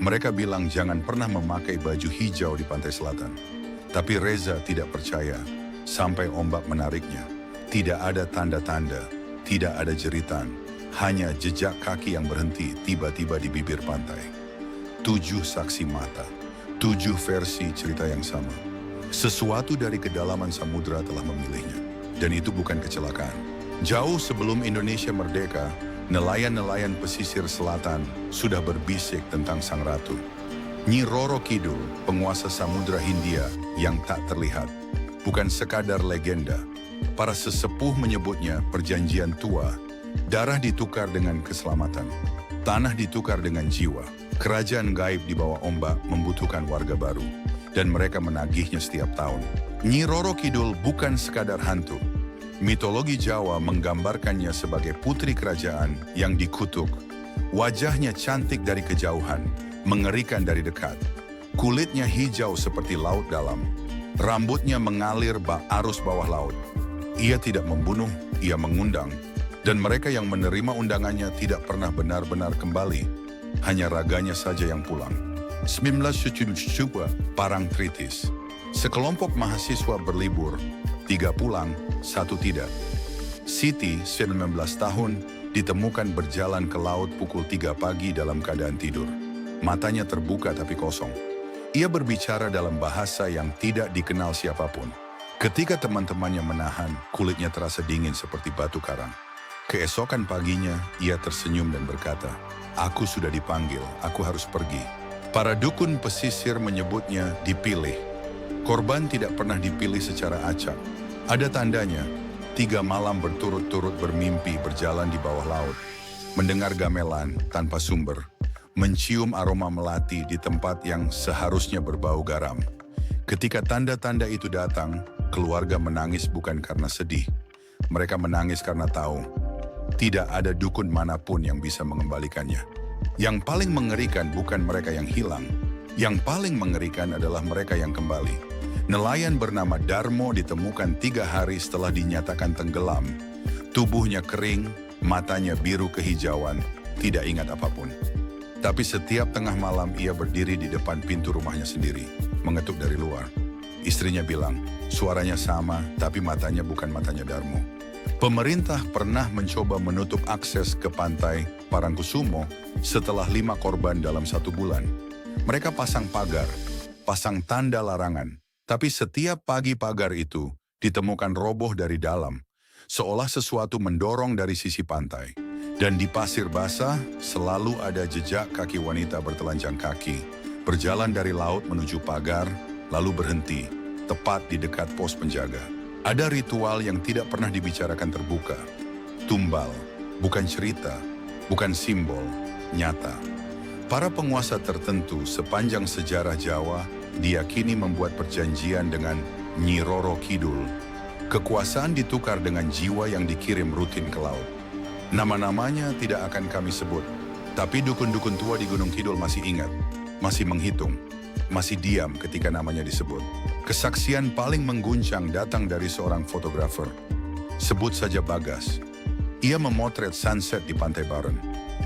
Mereka bilang jangan pernah memakai baju hijau di pantai selatan. Tapi Reza tidak percaya sampai ombak menariknya. Tidak ada tanda-tanda, tidak ada jeritan, hanya jejak kaki yang berhenti tiba-tiba di bibir pantai. 7 saksi mata, 7 versi cerita yang sama. Sesuatu dari kedalaman samudera telah memilihnya. Dan itu bukan kecelakaan. Jauh sebelum Indonesia merdeka, nelayan-nelayan pesisir selatan sudah berbisik tentang sang ratu. Nyi Roro Kidul, penguasa Samudra Hindia yang tak terlihat. Bukan sekadar legenda. Para sesepuh menyebutnya perjanjian tua. Darah ditukar dengan keselamatan. Tanah ditukar dengan jiwa. Kerajaan gaib di bawah ombak membutuhkan warga baru. Dan mereka menagihnya setiap tahun. Nyi Roro Kidul bukan sekadar hantu. Mitologi Jawa menggambarkannya sebagai putri kerajaan yang dikutuk. Wajahnya cantik dari kejauhan, mengerikan dari dekat. Kulitnya hijau seperti laut dalam. Rambutnya mengalir arus bawah laut. Ia tidak membunuh, ia mengundang. Dan mereka yang menerima undangannya tidak pernah benar-benar kembali. Hanya raganya saja yang pulang. 1972 Parangtritis. Sekelompok mahasiswa berlibur, 3 pulang, 1 tidak. Siti, 19 tahun, ditemukan berjalan ke laut pukul 3 pagi dalam keadaan tidur. Matanya terbuka tapi kosong. Ia berbicara dalam bahasa yang tidak dikenal siapapun. Ketika teman-temannya menahan, kulitnya terasa dingin seperti batu karang. Keesokan paginya, ia tersenyum dan berkata, "Aku sudah dipanggil, aku harus pergi." Para dukun pesisir menyebutnya dipilih. Korban tidak pernah dipilih secara acak. Ada tandanya, 3 malam berturut-turut bermimpi berjalan di bawah laut. Mendengar gamelan tanpa sumber. Mencium aroma melati di tempat yang seharusnya berbau garam. Ketika tanda-tanda itu datang, keluarga menangis bukan karena sedih. Mereka menangis karena tahu, tidak ada dukun manapun yang bisa mengembalikannya. Yang paling mengerikan bukan mereka yang hilang. Yang paling mengerikan adalah mereka yang kembali. Nelayan bernama Darmo ditemukan 3 hari setelah dinyatakan tenggelam. Tubuhnya kering, matanya biru kehijauan, tidak ingat apapun. Tapi setiap tengah malam ia berdiri di depan pintu rumahnya sendiri, mengetuk dari luar. Istrinya bilang, suaranya sama tapi matanya bukan matanya Darmo. Pemerintah pernah mencoba menutup akses ke pantai Parangkusumo setelah 5 korban dalam 1 bulan. Mereka pasang pagar, pasang tanda larangan. Tapi setiap pagi pagar itu ditemukan roboh dari dalam, seolah sesuatu mendorong dari sisi pantai. Dan di pasir basah selalu ada jejak kaki wanita bertelanjang kaki, berjalan dari laut menuju pagar, lalu berhenti, tepat di dekat pos penjaga. Ada ritual yang tidak pernah dibicarakan terbuka. Tumbal, bukan cerita, bukan simbol, nyata. Para penguasa tertentu sepanjang sejarah Jawa diyakini membuat perjanjian dengan Nyi Roro Kidul. Kekuasaan ditukar dengan jiwa yang dikirim rutin ke laut. Nama-namanya tidak akan kami sebut, tapi dukun-dukun tua di Gunung Kidul masih ingat, masih menghitung, masih diam ketika namanya disebut. Kesaksian paling mengguncang datang dari seorang fotografer. Sebut saja Bagas. Ia memotret sunset di Pantai Baron.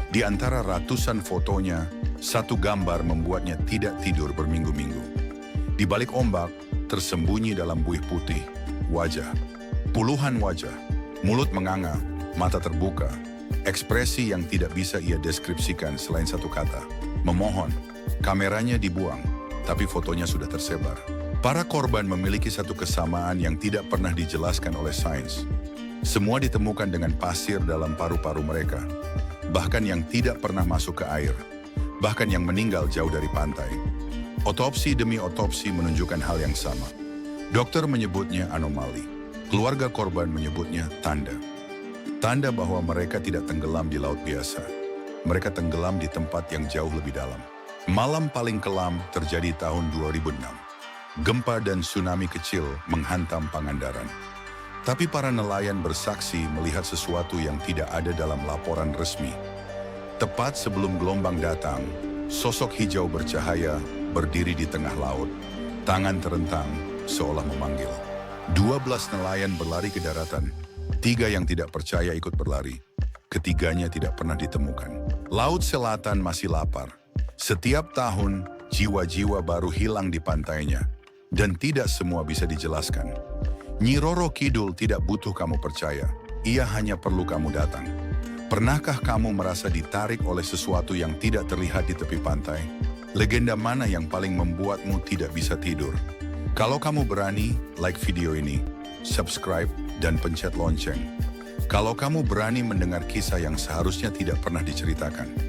Di antara ratusan fotonya, 1 gambar membuatnya tidak tidur berminggu-minggu. Di balik ombak, tersembunyi dalam buih putih, wajah. Puluhan wajah, mulut menganga, mata terbuka, ekspresi yang tidak bisa ia deskripsikan selain 1 kata. Memohon, kameranya dibuang, tapi fotonya sudah tersebar. Para korban memiliki 1 kesamaan yang tidak pernah dijelaskan oleh sains. Semua ditemukan dengan pasir dalam paru-paru mereka, bahkan yang tidak pernah masuk ke air, bahkan yang meninggal jauh dari pantai. Otopsi demi otopsi menunjukkan hal yang sama. Dokter menyebutnya anomali. Keluarga korban menyebutnya tanda. Tanda bahwa mereka tidak tenggelam di laut biasa. Mereka tenggelam di tempat yang jauh lebih dalam. Malam paling kelam terjadi tahun 2006. Gempa dan tsunami kecil menghantam Pangandaran. Tapi para nelayan bersaksi melihat sesuatu yang tidak ada dalam laporan resmi. Tepat sebelum gelombang datang, sosok hijau bercahaya berdiri di tengah laut. Tangan terentang seolah memanggil. 12 nelayan berlari ke daratan. 3 yang tidak percaya ikut berlari. Ketiganya tidak pernah ditemukan. Laut selatan masih lapar. Setiap tahun, jiwa-jiwa baru hilang di pantainya, dan tidak semua bisa dijelaskan. Nyi Roro Kidul tidak butuh kamu percaya, ia hanya perlu kamu datang. Pernahkah kamu merasa ditarik oleh sesuatu yang tidak terlihat di tepi pantai? Legenda mana yang paling membuatmu tidak bisa tidur? Kalau kamu berani, like video ini, subscribe, dan pencet lonceng. Kalau kamu berani mendengar kisah yang seharusnya tidak pernah diceritakan.